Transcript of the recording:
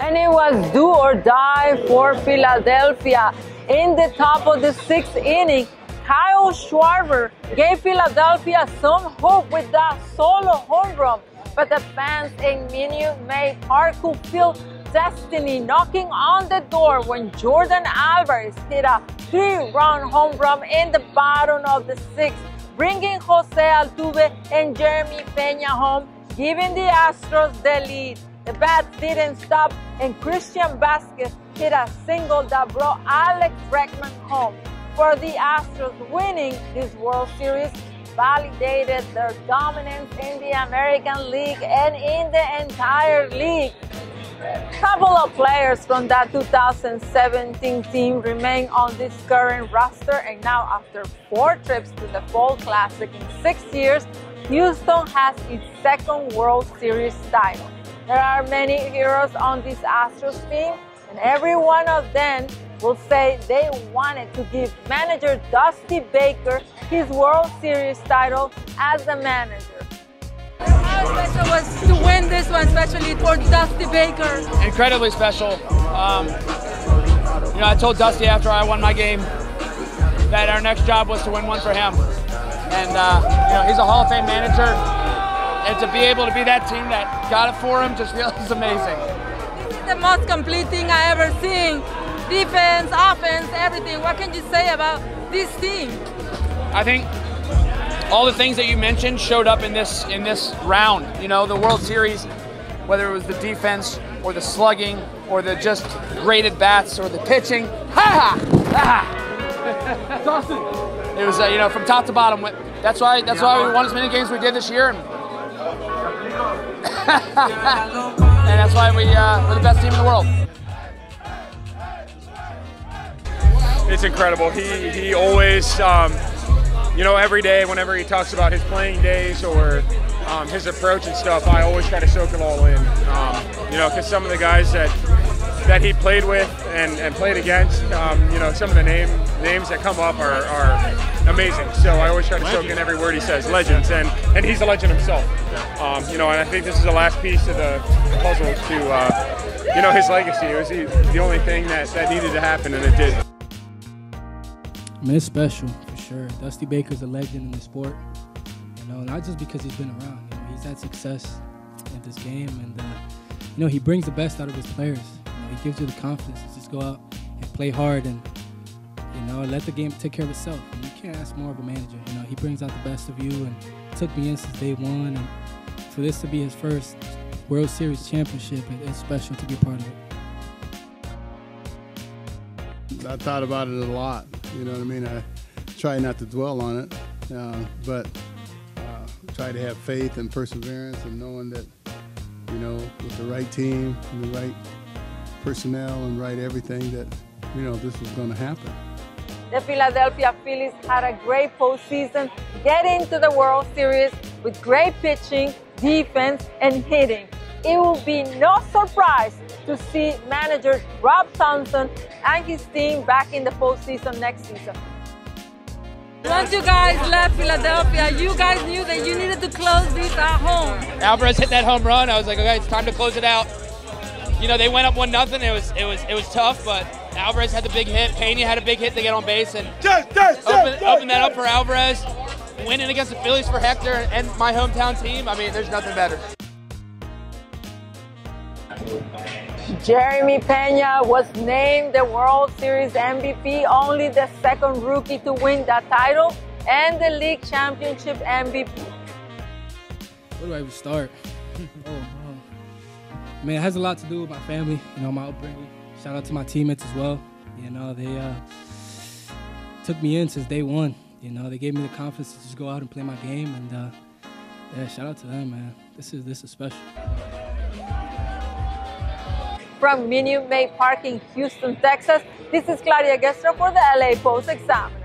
And it was do or die for Philadelphia. In the top of the 6th inning, Kyle Schwarber gave Philadelphia some hope with that solo home run, but the fans in Minute Maid Park could feel destiny knocking on the door when Jordan Alvarez hit a 3-run home run in the bottom of the 6th, bringing Jose Altuve and Jeremy Peña home, giving the Astros the lead. The bats didn't stop, and Christian Vázquez hit a single that brought Alex Bregman home. For the Astros, winning this World Series validated their dominance in the American League and in the entire league. A couple of players from that 2017 team remain on this current roster, and now after 4 trips to the Fall Classic in 6 years, Houston has its 2nd World Series title. There are many heroes on this Astros team, and every one of them will say they wanted to give manager Dusty Baker his World Series title as the manager. How special was to win this one, especially for Dusty Baker? Incredibly special. I told Dusty after I won my game that our next job was to win one for him. And he's a Hall of Fame manager, and to be able to be that team that got it for him just feels amazing. This is the most complete thing I ever seen. Defense, offense, everything. What can you say about this team? I think all the things that you mentioned showed up in this round. The World Series, whether it was the defense or the slugging or the just great at bats or the pitching. It was from top to bottom. That's why we won as many games as we did this year, and that's why we're the best team in the world. It's incredible. He always, every day whenever he talks about his playing days or his approach and stuff, I always try to soak it all in. Because some of the guys that he played with and played against, some of the names that come up are amazing. So I always try to soak in every word he says. Legends, and he's a legend himself. And I think this is the last piece of the puzzle to, his legacy. It was the only thing that needed to happen, and it did. I mean, it's special for sure. Dusty Baker's a legend in the sport. Not just because he's been around. He's had success in this game, and he brings the best out of his players. He gives you the confidence to just go out and play hard and let the game take care of itself. You can't ask more of a manager. He brings out the best of you, and it took me in since day one. And for this to be his first World Series championship, it's special to be a part of it. I thought about it a lot. You know what I mean? I try not to dwell on it, but try to have faith and perseverance and knowing that, with the right team and the right personnel and right everything that, this was going to happen. The Philadelphia Phillies had a great postseason, getting to the World Series with great pitching, defense, and hitting. It will be no surprise to see manager Rob Thompson and his team back in the postseason next season. Once you guys left Philadelphia, you guys knew that you needed to close this at home. Alvarez hit that home run. I was like, okay, it's time to close it out. They went up 1-0. It was tough, but Alvarez had the big hit. Peña had a big hit to get on base and open that up for Alvarez. Winning against the Phillies for Hector and my hometown team. I mean, there's nothing better. Jeremy Peña was named the World Series MVP, only the 2nd rookie to win that title, and the league championship MVP. Where do I even start? Man, it has a lot to do with my family, my upbringing. Shout out to my teammates as well. They took me in since day one. They gave me the confidence to just go out and play my game, and yeah, shout out to them, man. This is special. From Minute Maid Park in Houston, Texas, this is Claudia Gestro for the LA Post-Examiner.